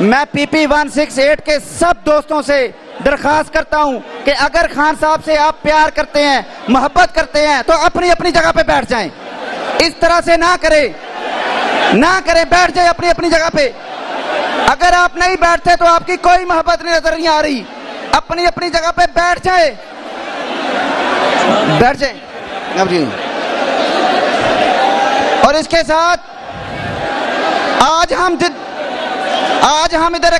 मैं PP 168 के सब दोस्तों से दरखास्त करता हूं कि अगर खान साहब से आप प्यार करते हैं, मोहब्बत करते हैं, तो अपनी अपनी जगह पे बैठ जाएं। इस तरह से ना करें, बैठ जाए अपनी अपनी जगह पे। अगर आप नहीं बैठते तो आपकी कोई मोहब्बत नजर नहीं आ रही। अपनी अपनी जगह पे बैठ जाए। अब जी, और इसके साथ आज हम इधर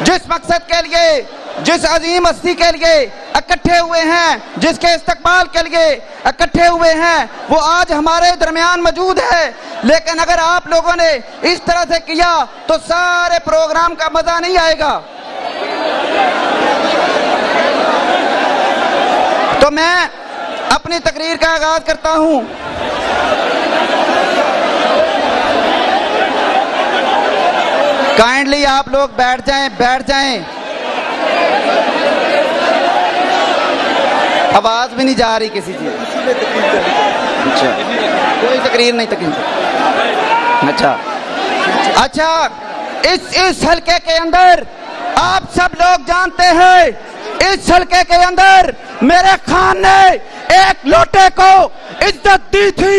जिस मकसद के लिए, जिस अजीम हस्ती के लिए इकट्ठे हुए हैं, जिसके इस्तकबाल के लिए इकट्ठे हुए हैं, वो आज हमारे दरमियान मौजूद है। लेकिन अगर आप लोगों ने इस तरह से किया तो सारे प्रोग्राम का मजा नहीं आएगा। तो मैं अपनी तकरीर का आगाज करता हूं। काइंडली आप लोग बैठ जाएं। आवाज भी नहीं जा रही किसी चीज। अच्छा, कोई तकरीर नहीं अच्छा, इस हल्के के अंदर आप सब लोग जानते हैं, इस हल्के के अंदर मेरे खान ने एक लोटे को इज्जत दी थी।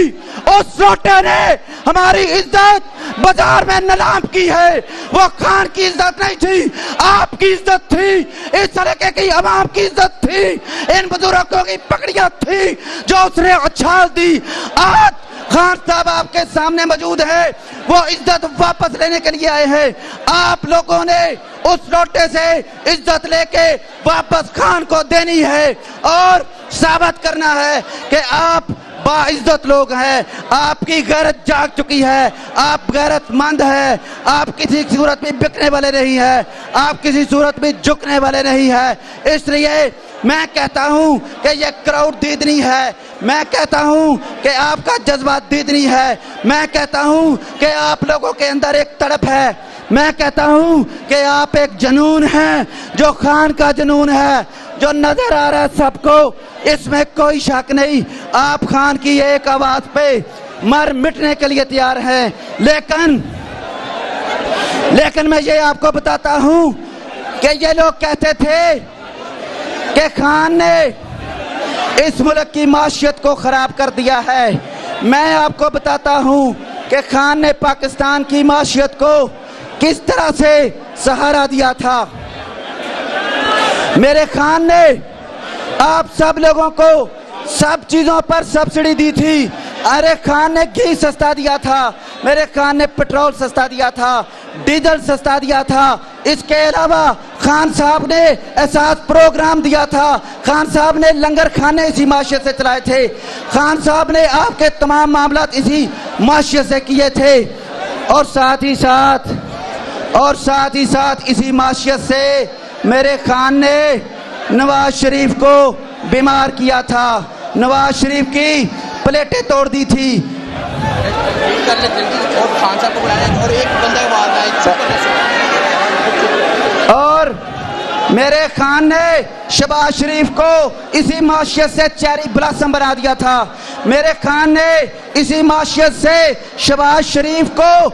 उस लोटे ने हमारी इज्जत बाजार में नीलाम की है। वो खान की इज्जत नहीं थी, आपकी इज्जत थी, इस हल्के की आवाम की इज्जत थी, इन बुजुर्गों की पकड़ियां थी जो उसने उछाल दी। आज खान साहब आपके सामने मौजूद है, वो इज्जत वापस लेने के लिए आए हैं। आप लोगों ने उस लोटे से इज्जत लेके वापस खान को देनी है और साबित करना है कि आप बाइज्जत लोग हैं। आपकी गैरत जाग चुकी है, आप गैरतमंद है, आप किसी सूरत में बिकने वाले नहीं है, आप किसी सूरत में झुकने वाले नहीं है। इसलिए मैं कहता हूं कि ये क्राउड दीदनी है, मैं कहता हूं कि आपका जज्बा दीदनी है, मैं कहता हूं कि आप लोगों के अंदर एक तड़प है, मैं कहता हूं कि आप एक जुनून है जो खान का जुनून है, जो नजर आ रहा है सबको, इसमें कोई शक नहीं। आप खान की एक आवाज पे मर मिटने के लिए तैयार हैं। लेकिन मैं ये आपको बताता हूं कि ये लोग कहते थे कि खान ने इस मुल्क की माशियत को खराब कर दिया है। मैं आपको बताता हूं कि खान ने पाकिस्तान की माशियत को किस तरह से सहारा दिया था। मेरे खान ने आप सब लोगों को सब चीजों पर सब्सिडी दी थी। अरे खान ने घी सस्ता दिया था, मेरे खान ने पेट्रोल सस्ता दिया था, डीजल सस्ता दिया था। इसके अलावा खान साहब ने एहसास प्रोग्राम दिया था, खान साहब ने लंगर खाने इसी माशियत से चलाए थे, खान साहब ने आपके तमाम मामलात इसी माशियत से किए थे। और साथ ही साथ इसी माशियत से मेरे खान ने नवाज शरीफ को बीमार किया था, नवाज शरीफ की प्लेटें तोड़ दी थी। और मेरे खान ने शहबाज शरीफ को इसी माशियत से चेरी ब्लॉसम बना दिया था। मेरे खान ने इसी माशियत से शहबाज शरीफ को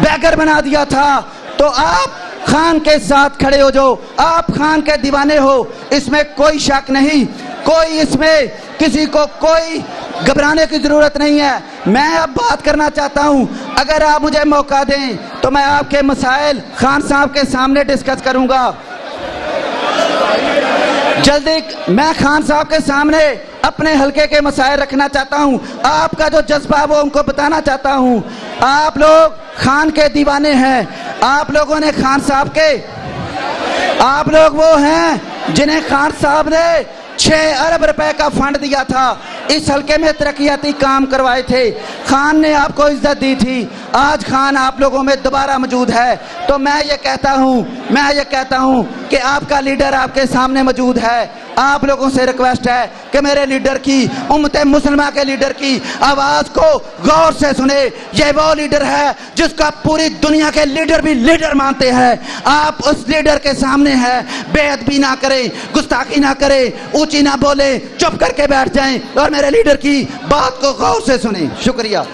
बैगर बना दिया था। तो आप खान के साथ खड़े हो, जो आप खान के दीवाने हो, इसमें कोई शक नहीं, कोई इसमें किसी को कोई घबराने की जरूरत नहीं है। मैं अब बात करना चाहता हूं, अगर आप मुझे मौका दें तो मैं आपके मसाइल खान साहब के सामने डिस्कस करूंगा। जल्दी मैं खान साहब के सामने अपने हल्के के मसाइल रखना चाहता हूं, आपका जो जज्बा वो उनको बताना चाहता हूं। आप लोग खान के दीवाने हैं, आप लोगों ने खान साहब के, आप लोग वो हैं जिन्हें खान साहब ने 6 अरब रुपए का फंड दिया था, इस हल्के में तरक्याती काम करवाए थे, खान ने आपको इज्जत दी थी। आज खान आप लोगों में दोबारा मौजूद है। तो मैं ये कहता हूं कि आपका लीडर आपके सामने मौजूद है। आप लोगों से रिक्वेस्ट है कि मेरे लीडर की, उम्मत मुसलमान के लीडर की आवाज को गौर से सुने। ये वो लीडर है जिसका पूरी दुनिया के लीडर भी लीडर मानते हैं। आप उस लीडर के सामने हैं, बेअदबी ना करें, गुस्ताखी ना करें, ऊंची ना बोले, चुप करके बैठ जाएं और मेरे लीडर की बात को गौर से सुने। शुक्रिया।